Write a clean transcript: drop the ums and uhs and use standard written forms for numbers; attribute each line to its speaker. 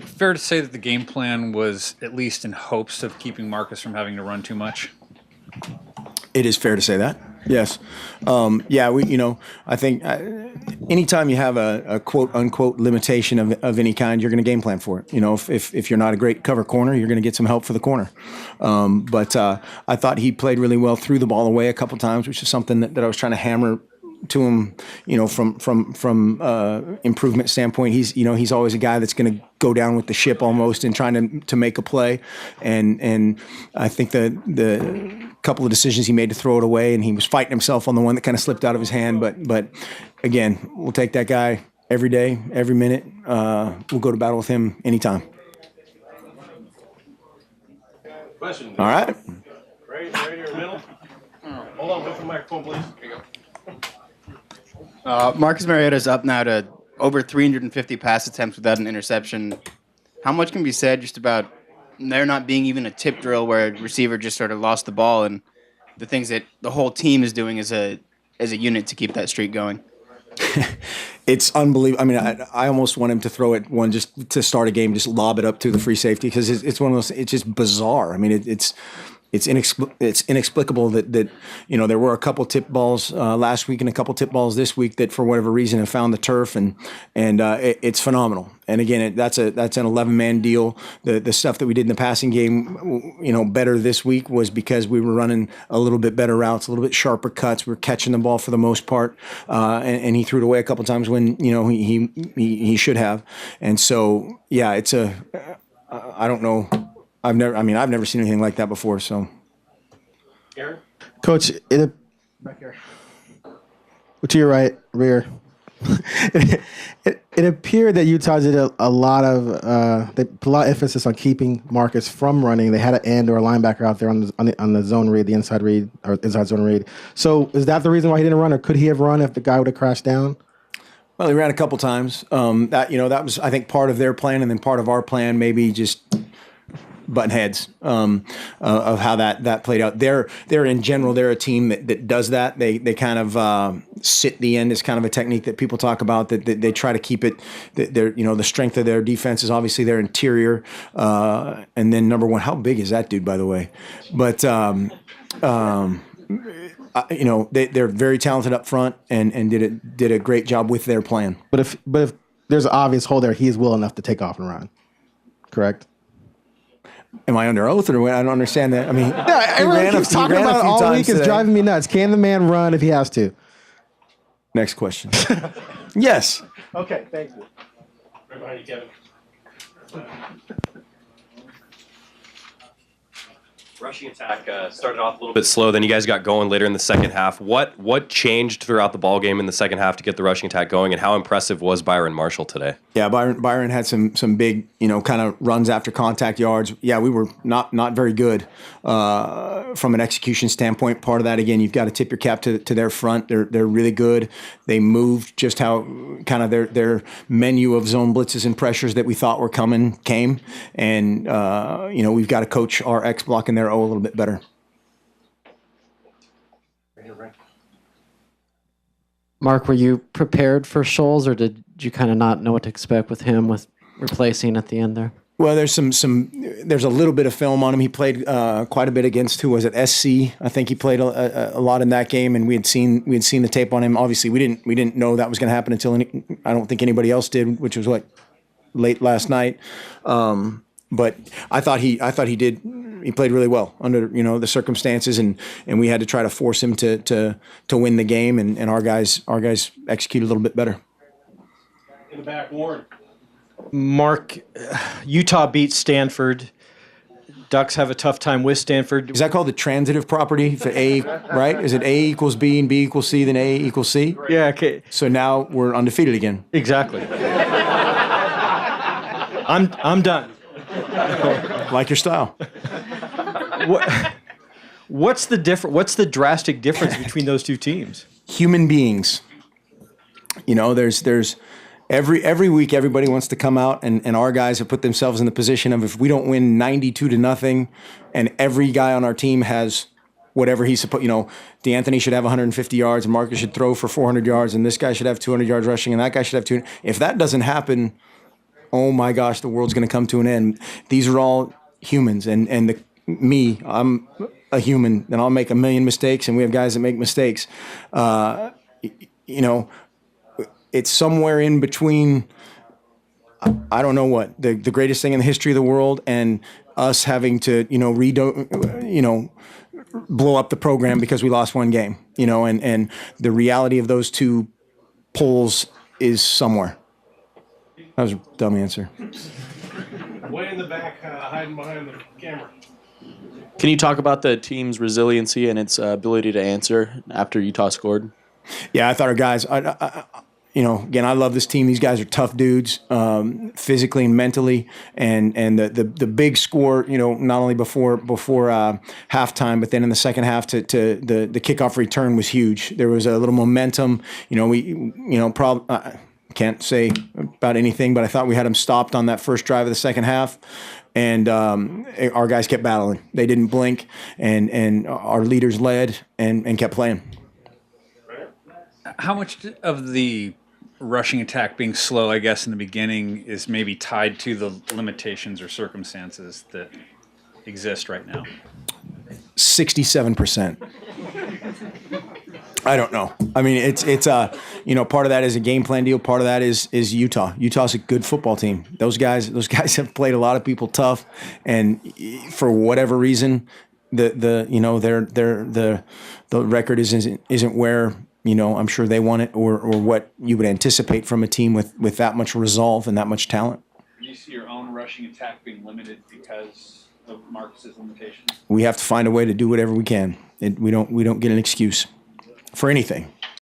Speaker 1: Fair to say that the game plan was at least in hopes of keeping Marcus from having to run too much?
Speaker 2: It is fair to say that. Yes. I think anytime you have a quote unquote limitation of any kind, you're going to game plan for it. If you're not a great cover corner, you're going to get some help for the corner. But I thought he played really well, threw the ball away a couple times, which is something that I was trying to hammer to him, from improvement standpoint. He's always a guy that's going to go down with the ship almost and trying to make a play. And I think the couple of decisions he made to throw it away, and he was fighting himself on the one that kind of slipped out of his hand. But again, we'll take that guy every day, every minute. We'll go to battle with him anytime.
Speaker 3: Question.
Speaker 2: All right.
Speaker 3: Right here in the middle. Hold on, wait for the microphone, please. Here you go.
Speaker 4: Marcus Mariota's up now to over 350 pass attempts without an interception. How much can be said just about there not being even a tip drill where a receiver just sort of lost the ball, and the things that the whole team is doing as a unit to keep that streak going?
Speaker 2: It's unbelievable. I mean, I almost want him to throw it one just to start a game, just lob it up to the free safety, because it's one of those. It's just bizarre. I mean, it's inexplicable that there were a couple tip balls last week and a couple tip balls this week that for whatever reason have found the turf, and it's phenomenal. And again, that's an 11-man deal. The stuff that we did in the passing game, better this week was because we were running a little bit better routes, a little bit sharper cuts. We were catching the ball for the most part, and he threw it away a couple times when he should have. And so yeah, I don't know. I've never seen anything like that before. So,
Speaker 3: Aaron?
Speaker 5: Coach, back here. To your right, rear. It appeared that Utah did a lot of they put a lot of emphasis on keeping Marcus from running. They had an end or a linebacker out there on the zone read, the inside read or inside zone read. So is that the reason why he didn't run, or could he have run if the guy would have crashed down?
Speaker 2: Well, he ran a couple times. That was, I think, part of their plan, and then part of our plan, maybe just button heads of how that played out. They're in general, they're a team that does that. They kind of sit the end is kind of a technique that people talk about, that they try to keep it. The strength of their defense is obviously their interior, and then number one, how big is that dude, by the way? But they're very talented up front and did a great job with their plan.
Speaker 5: But if there's an obvious hole there, he is well enough to take off and run. Correct?
Speaker 2: Am I under oath, or what? I don't understand that. I mean,
Speaker 5: everyone keeps talking about it all week. It's driving me nuts. Can the man run if he has to?
Speaker 2: Next question. Yes.
Speaker 5: Okay, thank you.
Speaker 3: Right behind you, Kevin.
Speaker 6: Rushing attack started off a little bit slow, then you guys got going later in the second half. What changed throughout the ball game in the second half to get the rushing attack going, and how impressive was Byron Marshall today?
Speaker 2: Yeah, Byron had some big, kind of runs after contact yards. Yeah, we were not very good from an execution standpoint. Part of that, again, you've got to tip your cap to their front. They're really good. They moved just how kind of their menu of zone blitzes and pressures that we thought were coming came, and we've got to coach our X block in their O a little bit better.
Speaker 7: Mark, were you prepared for Scholes, or did you kind of not know what to expect with him with replacing at the end there?
Speaker 2: Well, there's there's a little bit of film on him. He played quite a bit against, who was it, SC? I think he played a lot in that game, and we had seen the tape on him. Obviously, we didn't know that was going to happen until I don't think anybody else did, which was late last night. But I thought he did. He played really well under the circumstances, and we had to try to force him to win the game, and our guys executed a little bit better.
Speaker 3: In the back, Warren.
Speaker 8: Mark, Utah beats Stanford. Ducks have a tough time with Stanford.
Speaker 2: Is that called the transitive property for A, right? Is it A equals B and B equals C, then A equals C?
Speaker 8: Yeah, okay.
Speaker 2: So now we're undefeated again.
Speaker 8: Exactly. I'm done.
Speaker 2: Like your style.
Speaker 8: What's the drastic difference between those two teams?
Speaker 2: Human beings. There's every week everybody wants to come out, and our guys have put themselves in the position of, if we don't win 92-0, and every guy on our team has whatever he's supposed, DeAnthony should have 150 yards, and Marcus should throw for 400 yards, and this guy should have 200 yards rushing, and that guy should have 200. If that doesn't happen, oh my gosh, the world's going to come to an end. These are all humans, and I'm a human, and I'll make a million mistakes, and we have guys that make mistakes. You know, it's somewhere in between. I don't know what the greatest thing in the history of the world, and us having to blow up the program because we lost one game. And the reality of those two poles is somewhere. That was a dumb answer.
Speaker 3: Way in the back, hiding behind the camera.
Speaker 9: Can you talk about the team's resiliency and its ability to answer after Utah scored?
Speaker 2: Yeah, I thought our guys. Again, I love this team. These guys are tough dudes, physically and mentally. And the big score, not only before halftime, but then in the second half to the kickoff return was huge. There was a little momentum. Can't say about anything, but I thought we had them stopped on that first drive of the second half. And our guys kept battling. They didn't blink, and our leaders led and kept playing.
Speaker 1: How much of the rushing attack being slow, I guess, in the beginning is maybe tied to the limitations or circumstances that exist right now?
Speaker 2: 67%. I don't know. I mean, it's part of that is a game plan deal. Part of that is Utah. Utah's a good football team. Those guys have played a lot of people tough, and for whatever reason, the record isn't where I'm sure they want it or what you would anticipate from a team with that much resolve and that much talent.
Speaker 1: Do you see your own rushing attack being limited because of Marcus's limitations?
Speaker 2: We have to find a way to do whatever we can. We don't get an excuse for anything.